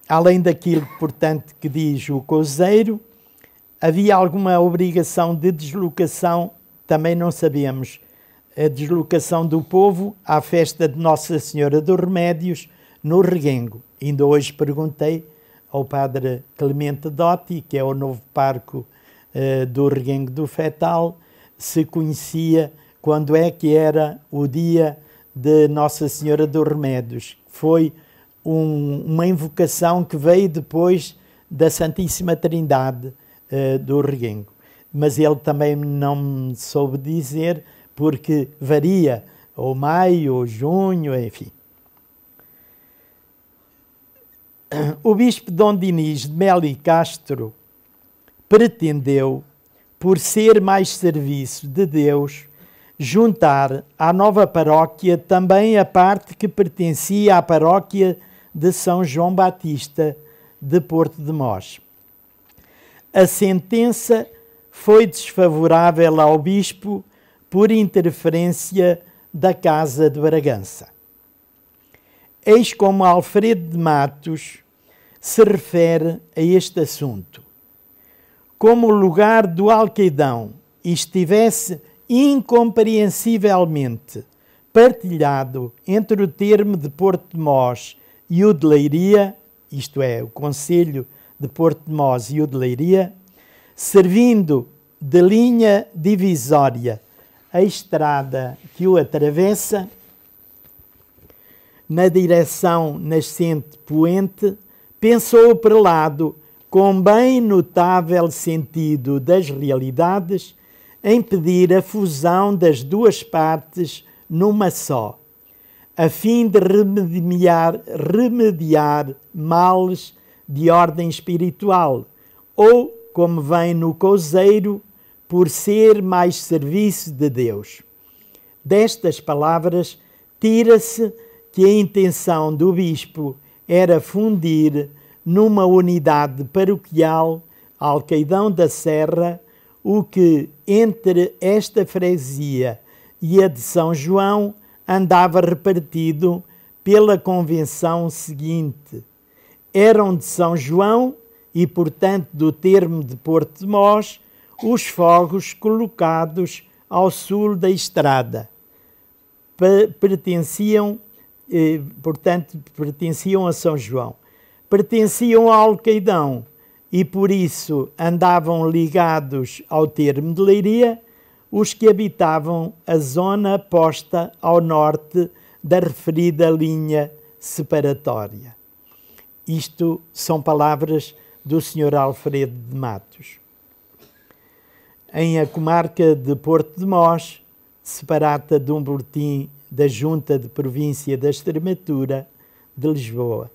além daquilo, portanto, que diz o causeiro, havia alguma obrigação de deslocação, também não sabemos, a deslocação do povo à festa de Nossa Senhora dos Remédios no Reguengo. Ainda hoje perguntei ao padre Clemente Dotti, que é o novo parco do Reguengo do Fetal, se conhecia quando é que era o dia de Nossa Senhora dos Remédios. Foi uma invocação que veio depois da Santíssima Trindade do Reguengo. Mas ele também não me soube dizer, porque varia, ou maio, ou junho, enfim. O bispo Dom Dinis de Melo e Castro pretendeu, por ser mais serviço de Deus, juntar à nova paróquia também a parte que pertencia à paróquia de São João Batista de Porto de Mós. A sentença foi desfavorável ao bispo por interferência da Casa de Bragança. Eis como Alfredo de Matos se refere a este assunto. Como o lugar do Alcaidão estivesse incompreensivelmente partilhado entre o termo de Porto de Mós e o de Leiria, isto é, o Concelho de Porto de Mós e o de Leiria, servindo de linha divisória a estrada que o atravessa, na direção nascente-poente, pensou o prelado, com bem notável sentido das realidades, em pedir a fusão das duas partes numa só, a fim de remediar males de ordem espiritual, ou, como vem no causeiro, por ser mais serviço de Deus. Destas palavras, tira-se que a intenção do bispo era fundir numa unidade paroquial, Alcaidão da Serra, o que, entre esta freguesia e a de São João, andava repartido pela convenção seguinte. Eram de São João e, portanto, do termo de Porto de Mós, os fogos colocados ao sul da estrada. Pertenciam a São João. Pertenciam ao Alcaidão e, por isso, andavam ligados ao termo de Leiria os que habitavam a zona posta ao norte da referida linha separatória. Isto são palavras do Sr. Alfredo de Matos. Em a comarca de Porto de Mós, separada de um boletim da Junta de Província da Extremadura de Lisboa.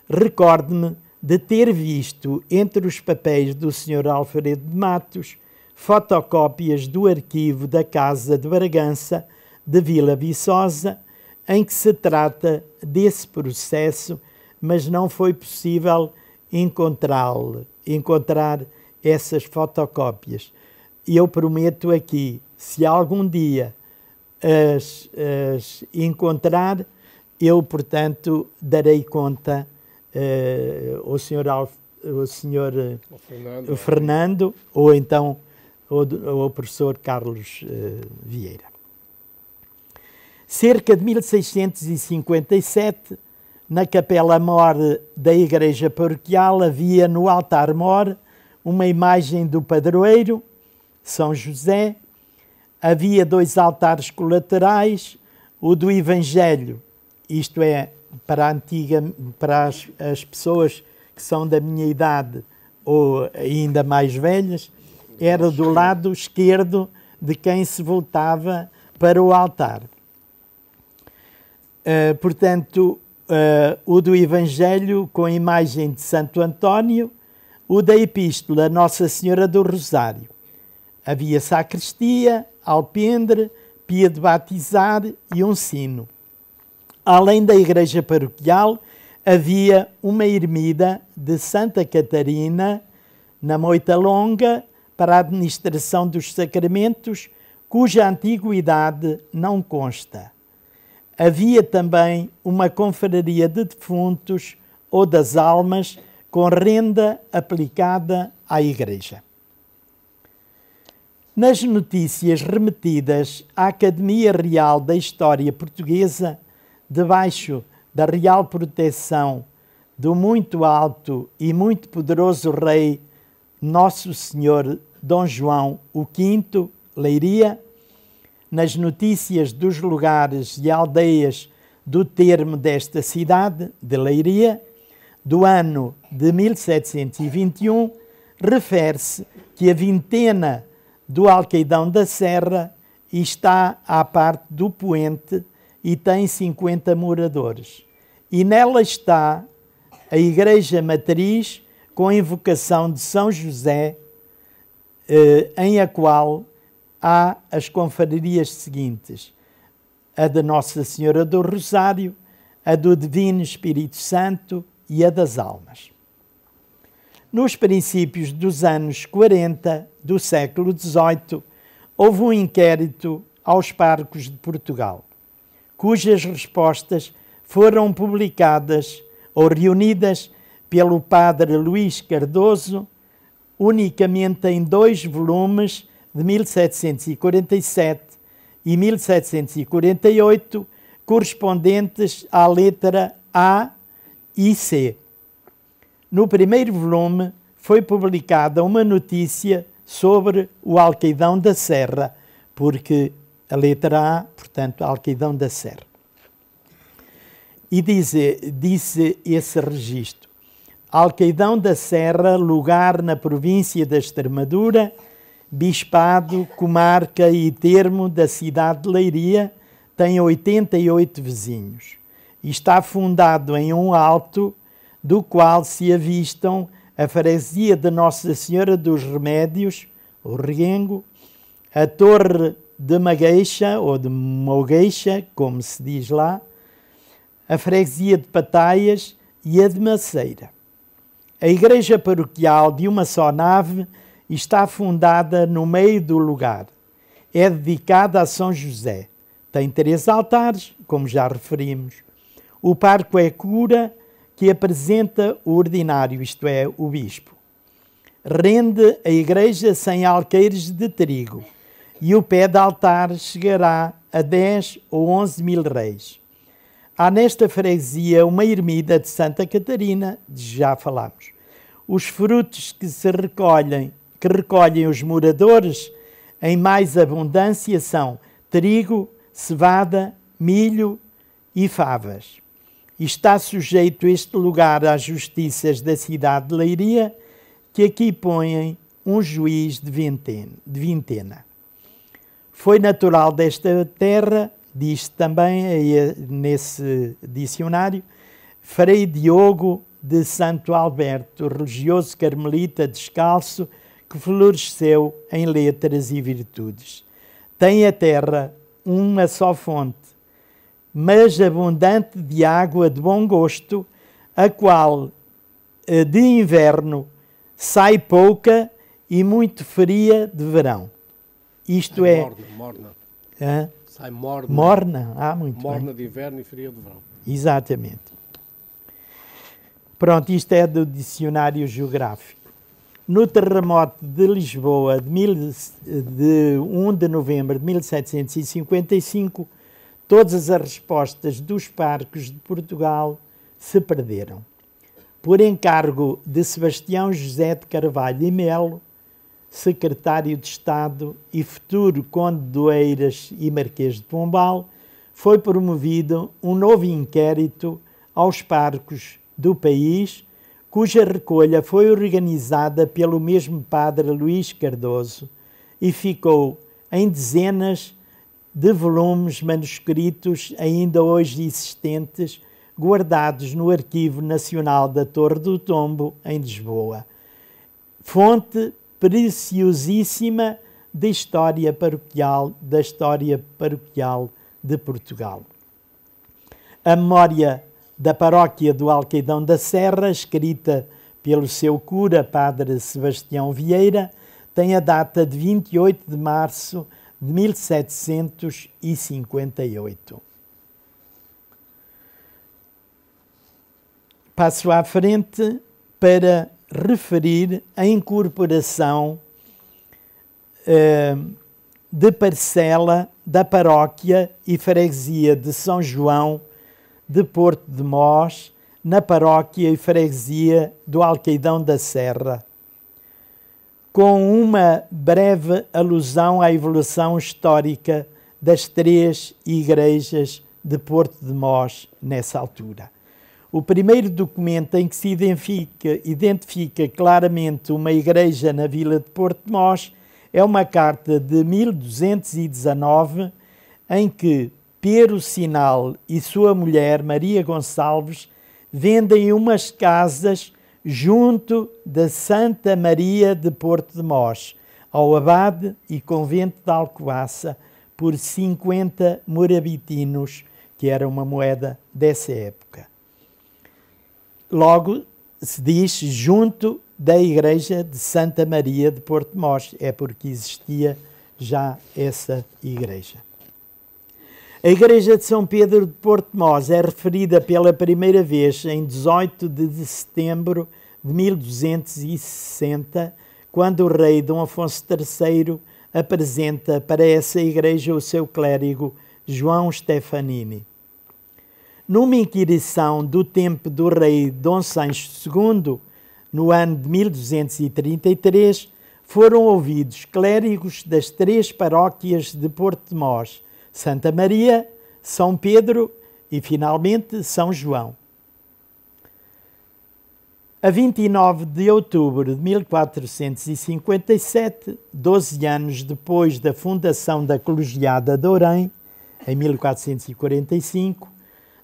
Recordo-me de ter visto entre os papéis do Sr. Alfredo de Matos fotocópias do arquivo da Casa de Bragança de Vila Viçosa, em que se trata desse processo, mas não foi possível encontrar essas fotocópias. E eu prometo aqui, se algum dia as encontrar, eu, portanto, darei conta ao senhor Fernando, ou então ao professor Carlos Vieira. Cerca de 1657, na capela-mor da igreja paroquial, havia no altar-mor uma imagem do padroeiro, São José. Havia 2 altares colaterais, o do Evangelho, isto é, para as pessoas que são da minha idade ou ainda mais velhas, era do lado esquerdo de quem se voltava para o altar. Portanto, o do Evangelho com a imagem de Santo António, o da Epístola Nossa Senhora do Rosário. Havia sacristia, alpendre, pia de batizar e um sino. Além da igreja paroquial, havia uma ermida de Santa Catarina, na Moita Longa, para a administração dos sacramentos, cuja antiguidade não consta. Havia também uma confraria de defuntos ou das almas, com renda aplicada à Igreja. Nas notícias remetidas à Academia Real da História Portuguesa, debaixo da real proteção do muito alto e muito poderoso Rei Nosso Senhor Dom João V, Leiria, nas notícias dos lugares e aldeias do termo desta cidade, de Leiria, do ano de 1721, refere-se que a vintena do Alqueidão da Serra está à parte do poente e tem 50 moradores. E nela está a Igreja Matriz com a invocação de São José, em a qual há as confrarias seguintes: a de Nossa Senhora do Rosário, a do Divino Espírito Santo e a das Almas. Nos princípios dos anos 40 do século XVIII, houve um inquérito aos parcos de Portugal, cujas respostas foram publicadas ou reunidas pelo padre Luís Cardoso, unicamente em 2 volumes de 1747 e 1748, correspondentes à letra A e C. No primeiro volume foi publicada uma notícia sobre o Alqueidão da Serra, porque a letra A, portanto, Alqueidão da Serra. E disse esse registro: Alqueidão da Serra, lugar na província da Extremadura, bispado, comarca e termo da cidade de Leiria, tem 88 vizinhos. E está fundado em um alto, do qual se avistam a freguesia de Nossa Senhora dos Remédios, o Reguengo, a Torre de Magueixa, ou de Mogueixa, como se diz lá, a freguesia de Pataias e a de Maceira. A igreja paroquial, de uma só nave, está fundada no meio do lugar. É dedicada a São José. Tem 3 altares, como já referimos. O parco é cura, que apresenta o ordinário, isto é, o bispo. Rende a igreja 100 alqueires de trigo, e o pé de altar chegará a 10 ou 11 mil réis. Há nesta freguesia uma ermida de Santa Catarina, de já falámos. Os frutos que recolhem os moradores em mais abundância são trigo, cevada, milho e favas. Está sujeito este lugar às justiças da cidade de Leiria, que aqui põem um juiz de vintena. Foi natural desta terra, diz também nesse dicionário, Frei Diogo de Santo Alberto, religioso carmelita descalço, que floresceu em letras e virtudes. Tem a terra uma só fonte, mas abundante de água de bom gosto, a qual de inverno sai pouca e muito fria de verão. Isto é... Morna. Hã? Sai morna. Morna? Muito morna bem. de inverno e fria de verão. Exatamente. Pronto, isto é do dicionário geográfico. No terremoto de Lisboa, de 1 de novembro de 1755, todas as respostas dos parcos de Portugal se perderam. Por encargo de Sebastião José de Carvalho e Melo, secretário de Estado e futuro conde de Oeiras e Marquês de Pombal, foi promovido um novo inquérito aos parcos do país, cuja recolha foi organizada pelo mesmo padre Luís Cardoso e ficou em dezenas de volumes manuscritos ainda hoje existentes, guardados no Arquivo Nacional da Torre do Tombo, em Lisboa. Fonte preciosíssima da história paroquial de Portugal. A memória da paróquia do Alqueidão da Serra, escrita pelo seu cura, padre Sebastião Vieira, tem a data de 28 de março de 1758. passo à frente para referir a incorporação de parcela da paróquia e freguesia de São João de Porto de Mós, na paróquia e freguesia do Alqueidão da Serra, com uma breve alusão à evolução histórica das três igrejas de Porto de Mós nessa altura. O primeiro documento em que se identifica claramente uma igreja na vila de Porto de Mós é uma carta de 1219, em que Pero Sinal e sua mulher, Maria Gonçalves, vendem umas casas junto da Santa Maria de Porto de Mós, ao abade e convento de Alcobaça, por 50 morabitinos, que era uma moeda dessa época. Logo se diz junto da igreja de Santa Maria de Porto de Mós, é porque existia já essa igreja. A igreja de São Pedro de Porto de Mós é referida pela primeira vez em 18 de setembro de 1260, quando o rei Dom Afonso III apresenta para essa igreja o seu clérigo João Stefanini. Numa inquirição do tempo do rei Dom Sancho II, no ano de 1233, foram ouvidos clérigos das três paróquias de Porto de Mós, Santa Maria, São Pedro e, finalmente, São João. A 29 de outubro de 1457, 12 anos depois da fundação da Colegiada de Ourém, em 1445,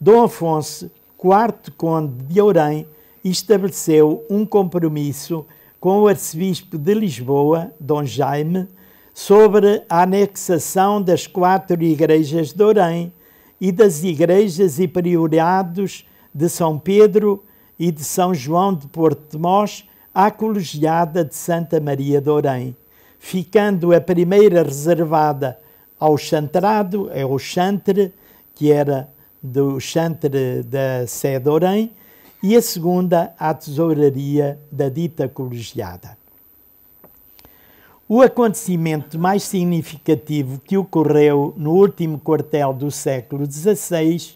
Dom Afonso, IV Conde de Ourém, estabeleceu um compromisso com o arcebispo de Lisboa, Dom Jaime, sobre a anexação das 4 igrejas de Ourém e das igrejas e priorados de São Pedro e de São João de Porto de Mós à Colegiada de Santa Maria de Ourém, ficando a primeira reservada ao chantrado, ao chantre, que era do chantre da Sé de Ourém, e a segunda à tesouraria da dita colegiada. O acontecimento mais significativo que ocorreu no último quartel do século XVI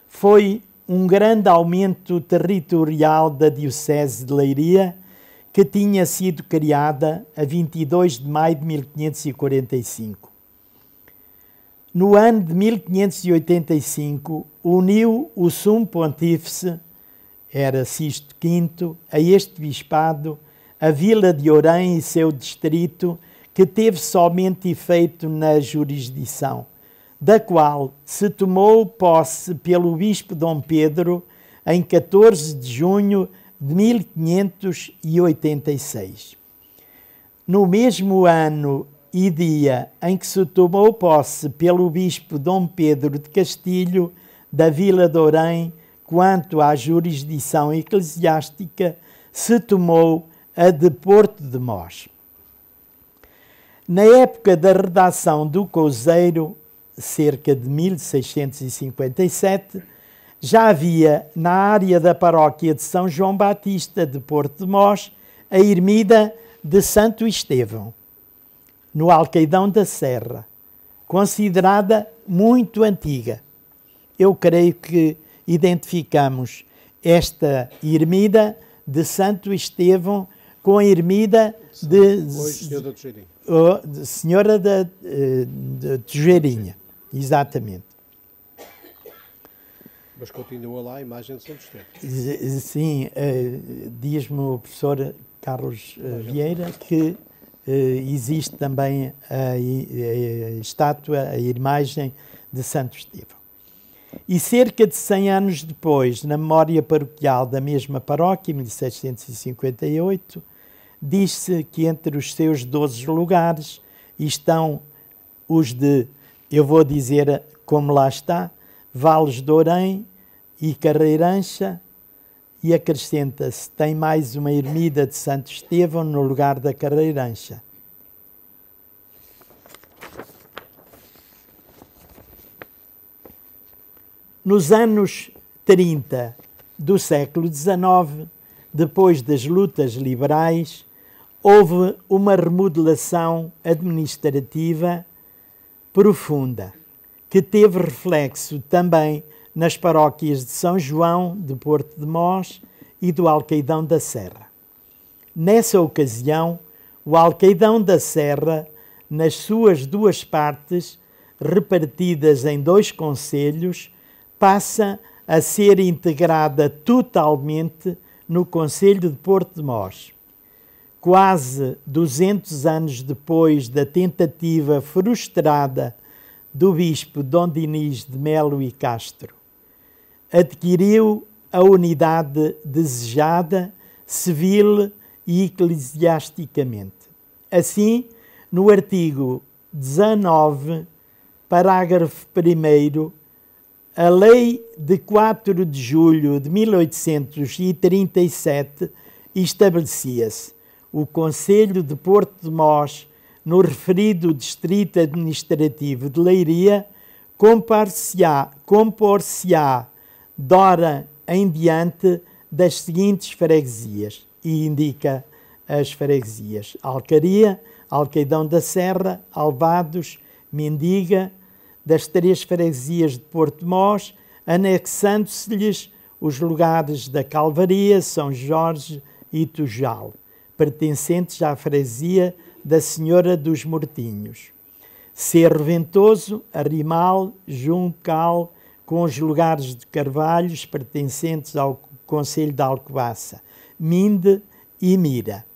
foi um grande aumento territorial da Diocese de Leiria, que tinha sido criada a 22 de maio de 1545. No ano de 1585, uniu o Sumo Pontífice, era Sisto V, a este bispado, a vila de Ourém e seu distrito, que teve somente efeito na jurisdição, da qual se tomou posse pelo bispo Dom Pedro em 14 de junho de 1586. No mesmo ano e dia em que se tomou posse pelo bispo Dom Pedro de Castilho da vila de Ourém, quanto à jurisdição eclesiástica, se tomou a de Porto de Mós. Na época da redação do Couseiro, cerca de 1657, já havia na área da paróquia de São João Batista de Porto de Mós a ermida de Santo Estevão, no Alqueidão da Serra, considerada muito antiga. Eu creio que identificamos esta ermida de Santo Estevão com a ermida de Senhora da Tejeirinha. Exatamente. Mas continua lá a imagem de São Estevão. Sim, diz-me o professor Carlos Vieira que existe também a estátua, a imagem de Santo Estevão. E cerca de 100 anos depois, na memória paroquial da mesma paróquia, em 1658, diz-se que entre os seus 12 lugares estão os de, eu vou dizer como lá está, Vales de Ourém e Carreirancha, e acrescenta-se, tem mais uma ermida de Santo Estevão no lugar da Carreirancha. Nos anos 30 do século XIX, depois das lutas liberais, houve uma remodelação administrativa profunda, que teve reflexo também nas paróquias de São João, de Porto de Mós e do Alcaidão da Serra. Nessa ocasião, o Alcaidão da Serra, nas suas duas partes, repartidas em 2 concelhos, passa a ser integrada totalmente no concelho de Porto de Mós. Quase 200 anos depois da tentativa frustrada do bispo Dom Dinis de Melo e Castro, adquiriu a unidade desejada, civil e eclesiasticamente. Assim, no artigo 19, parágrafo 1º, a Lei de 4 de julho de 1837 estabelecia-se: o Concelho de Porto de Mós, no referido Distrito Administrativo de Leiria, compor-se-á de ora em diante das seguintes freguesias, e indica as freguesias: Alcaria, Alcaidão da Serra, Alvados, Mendiga, das 3 freguesias de Porto de Mós, anexando-se-lhes os lugares da Calvaria, São Jorge e Tujal, pertencentes à freguesia da Senhora dos Mortinhos. Cerro Ventoso, Arrimal, Juncal, com os lugares de Carvalhos, pertencentes ao concelho de Alcobaça, Minde e Mira.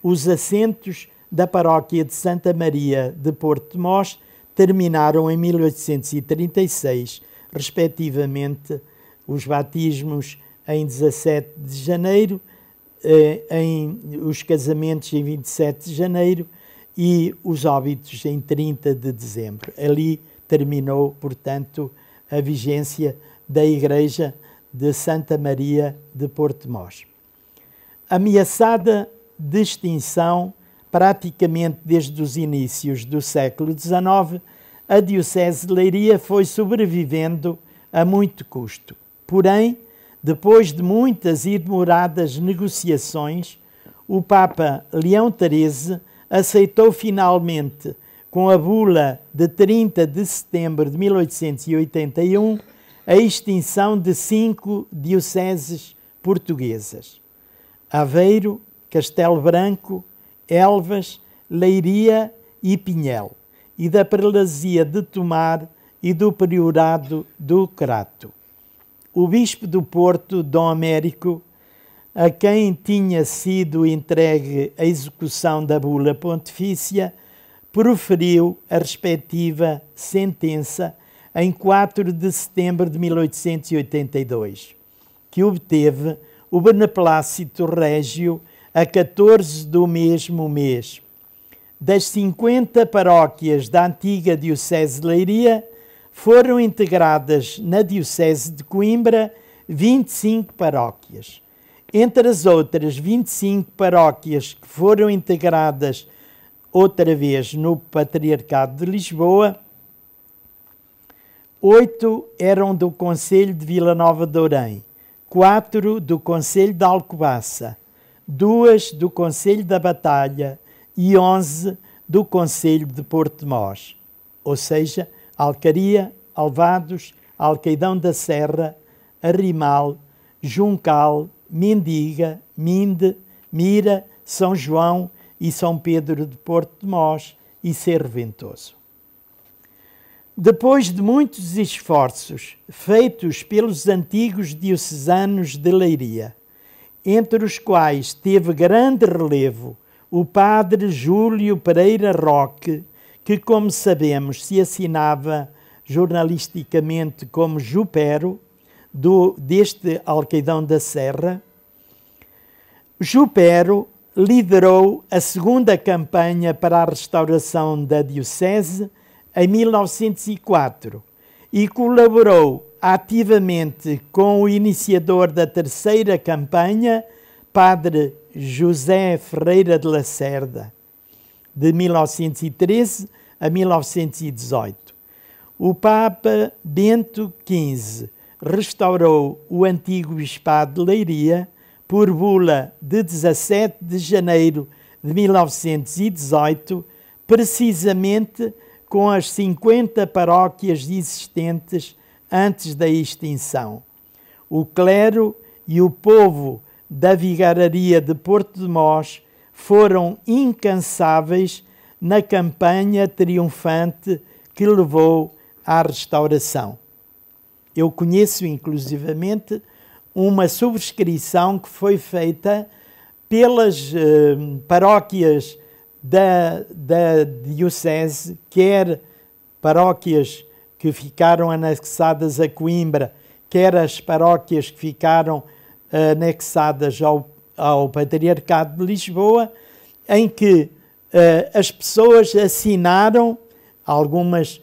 Os assentos da paróquia de Santa Maria de Porto de Mós terminaram em 1836, respectivamente, os batismos em 17 de janeiro, os casamentos em 27 de janeiro e os óbitos em 30 de dezembro. Ali terminou, portanto, a vigência da Igreja de Santa Maria de Porto de Mós. Ameaçada de extinção praticamente desde os inícios do século XIX, a Diocese de Leiria foi sobrevivendo a muito custo. Porém, depois de muitas e demoradas negociações, o Papa Leão XIII aceitou finalmente, com a bula de 30 de setembro de 1881, a extinção de 5 dioceses portuguesas: Aveiro, Castelo Branco, Elvas, Leiria e Pinhel, e da prelazia de Tomar e do priorado do Crato. O bispo do Porto, Dom Américo, a quem tinha sido entregue a execução da bula pontifícia, proferiu a respectiva sentença em 4 de setembro de 1882, que obteve o beneplácito régio a 14 do mesmo mês. Das 50 paróquias da antiga Diocese de Leiria, foram integradas na Diocese de Coimbra 25 paróquias. Entre as outras 25 paróquias que foram integradas outra vez no Patriarcado de Lisboa, 8 eram do concelho de Vila Nova de Ourém, 4 do concelho de Alcobaça, 2 do concelho da Batalha e 11 do concelho de Porto de Mós, ou seja, Alcaria, Alvados, Alcaidão da Serra, Arrimal, Juncal, Mendiga, Minde, Mira, São João e São Pedro de Porto de Mós e Cerro Ventoso. Depois de muitos esforços feitos pelos antigos diocesanos de Leiria, entre os quais teve grande relevo o padre Júlio Pereira Roque, que, como sabemos, se assinava jornalisticamente como Jupero, deste Alcaidão da Serra, Jupero liderou a segunda campanha para a restauração da Diocese em 1904 e colaborou ativamente com o iniciador da terceira campanha, padre José Ferreira de Lacerda, de 1913 a 1918. O Papa Bento XV restaurou o antigo Bispado de Leiria por bula de 17 de janeiro de 1918, precisamente com as 50 paróquias existentes antes da extinção. O clero e o povo da Vigararia de Porto de Mós foram incansáveis na campanha triunfante que levou à restauração. Eu conheço, inclusivamente, uma subscrição que foi feita pelas paróquias da Diocese, quer paróquias que ficaram anexadas a Coimbra, quer as paróquias que ficaram anexadas ao Patriarcado de Lisboa, em que as pessoas assinaram, algumas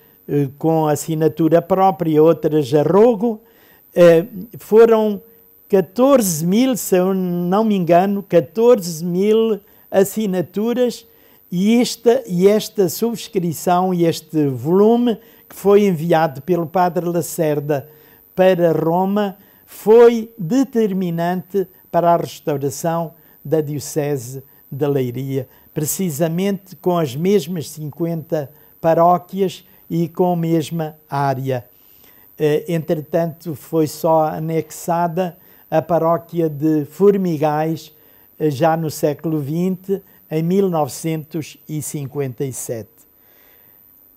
com assinatura própria, outras a rogo, foram 14 mil, se eu não me engano, 14 mil assinaturas, e esta subscrição e este volume que foi enviado pelo Padre Lacerda para Roma foi determinante para a restauração da Diocese de Leiria, precisamente com as mesmas 50 paróquias e com a mesma área. Entretanto, foi só anexada a paróquia de Formigais, já no século XX, em 1957.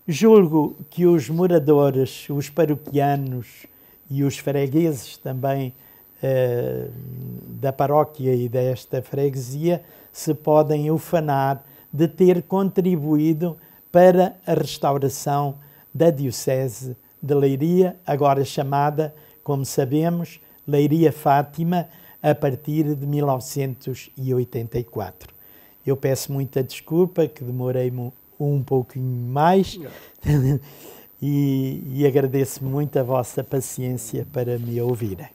Julgo que os moradores, os paroquianos e os fregueses também da paróquia e desta freguesia se podem ufanar de ter contribuído para a restauração da Diocese de Leiria, agora chamada, como sabemos, Leiria Fátima, a partir de 1984. Eu peço muita desculpa, que demorei um pouquinho mais, e agradeço muito a vossa paciência para me ouvirem.